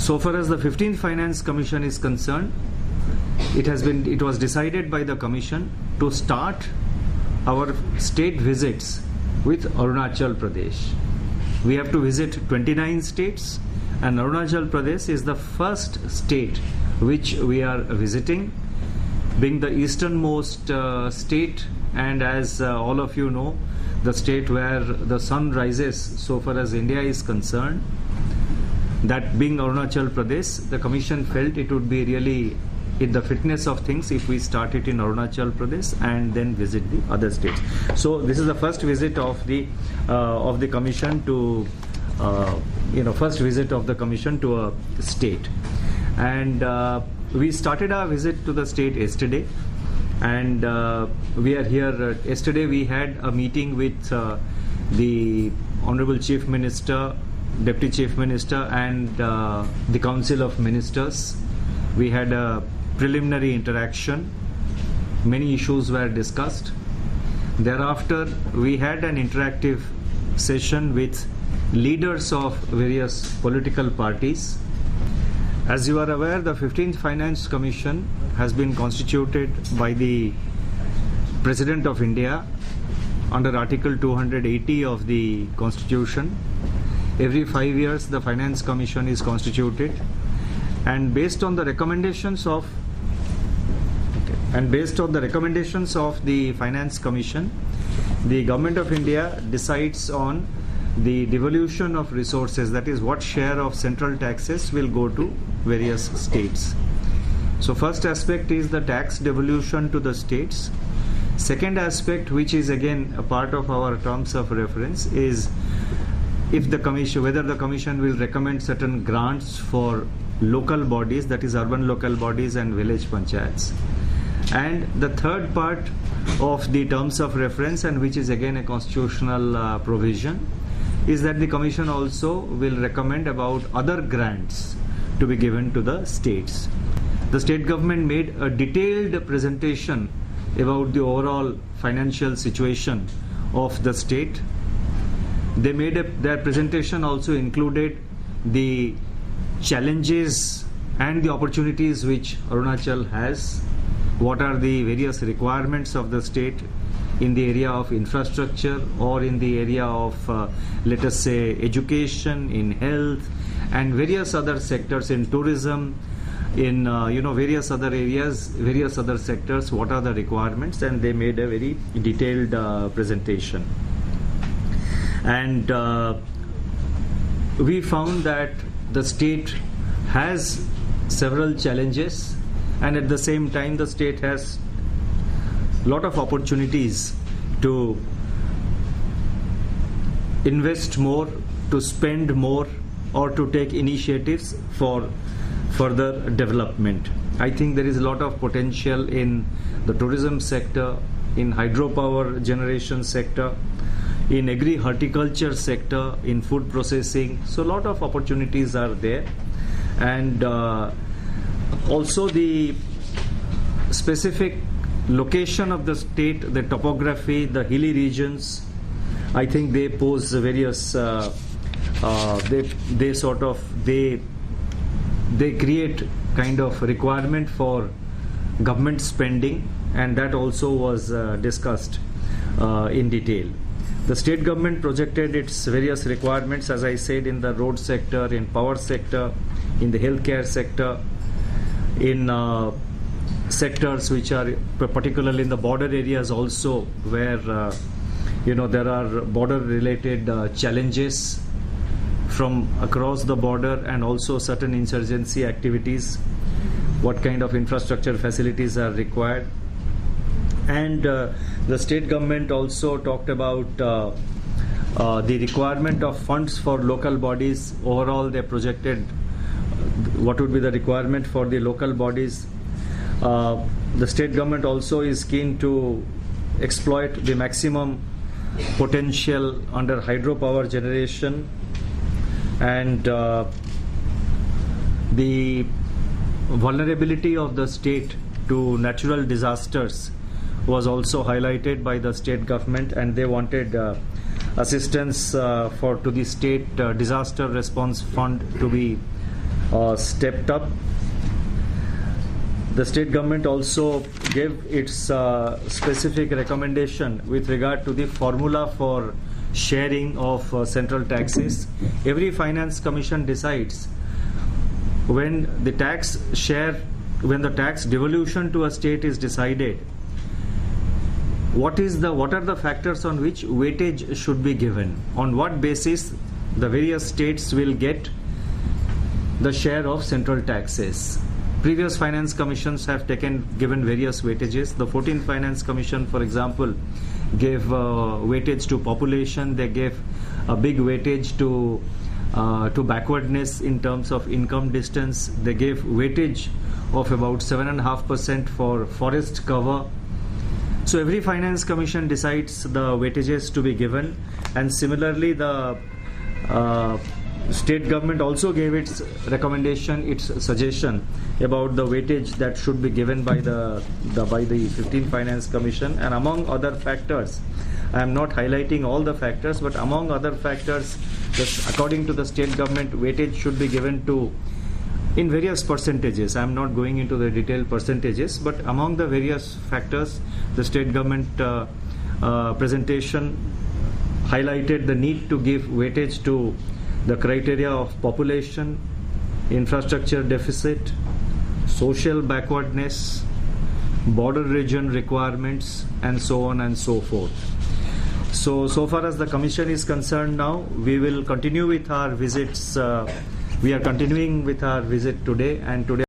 So far as the 15th Finance Commission is concerned, it was decided by the Commission to start our state visits with Arunachal Pradesh. We have to visit 29 states, and Arunachal Pradesh is the first state which we are visiting, being the easternmost state, and as all of you know, the state where the sun rises so far as India is concerned. That being Arunachal Pradesh, the Commission felt it would be really in the fitness of things if we start it in Arunachal Pradesh and then visit the other states. So this is the first visit of the Commission to first visit of the Commission to a state, and we started our visit to the state yesterday, and we are here. Yesterday we had a meeting with the Honorable Chief Minister, Deputy Chief Minister, and the Council of Ministers. We had a preliminary interaction. Many issues were discussed. Thereafter, we had an interactive session with leaders of various political parties. As you are aware, the 15th Finance Commission has been constituted by the President of India under Article 280 of the Constitution. Every 5 years, the Finance Commission is constituted, and based on the recommendations of the Finance Commission, the Government of India decides on the devolution of resources, that is, what share of central taxes will go to various states. So first aspect is the tax devolution to the states. Second aspect, which is again a part of our terms of reference, is if the Commission, whether the Commission will recommend certain grants for local bodies, that is urban local bodies and village panchayats. And the third part of the terms of reference, and which is again a constitutional provision, is that the Commission also will recommend about other grants to be given to the states. The state government made a detailed presentation about the overall financial situation of the state. They made their presentation also included the challenges and the opportunities which Arunachal has. What are the various requirements of the state in the area of infrastructure, or in the area of let us say education, in health, and various other sectors, in tourism, in various other areas, various other sectors, what are the requirements, and they made a very detailed presentation. And we found that the state has several challenges, and at the same time the state has a lot of opportunities to invest more, to spend more, or to take initiatives for further development. I think there is a lot of potential in the tourism sector, in hydropower generation sector, in agri-horticulture sector, in food processing. So a lot of opportunities are there. And also the specific location of the state, the topography, the hilly regions, I think they pose various they create kind of requirement for government spending, and that also was discussed in detail. The state government projected its various requirements, as I said, in the road sector, in power sector, in the healthcare sector, in sectors which are particularly in the border areas also, where there are border related challenges from across the border, and also certain insurgency activities, what kind of infrastructure facilities are required. And the state government also talked about the requirement of funds for local bodies. Overall, they projected what would be the requirement for the local bodies. The state government also is keen to exploit the maximum potential under hydropower generation, and the vulnerability of the state to natural disasters was also highlighted by the state government, and they wanted assistance to the state disaster response fund to be stepped up. The state government also gave its specific recommendation with regard to the formula for sharing of central taxes. Every finance commission decides when the tax devolution to a state is decided, what are the factors on which weightage should be given, on what basis the various states will get the share of central taxes. Previous finance commissions have given various weightages. The 14th Finance Commission, for example, gave weightage to population. They gave a big weightage to backwardness in terms of income distance. They gave weightage of about 7.5% for forest cover. So every finance commission decides the weightages to be given, and similarly the state government also gave its recommendation, its suggestion about the weightage that should be given by the 15th Finance Commission. And among other factors, I am not highlighting all the factors, but among other factors, according to the state government, weightage should be given to in various percentages. I am not going into the detailed percentages, but among the various factors, the state government presentation highlighted the need to give weightage to the criteria of population, infrastructure deficit, social backwardness, border region requirements, and so on and so forth. So far as the commission is concerned now, we will continue with our visits. We are continuing with our visit today, and today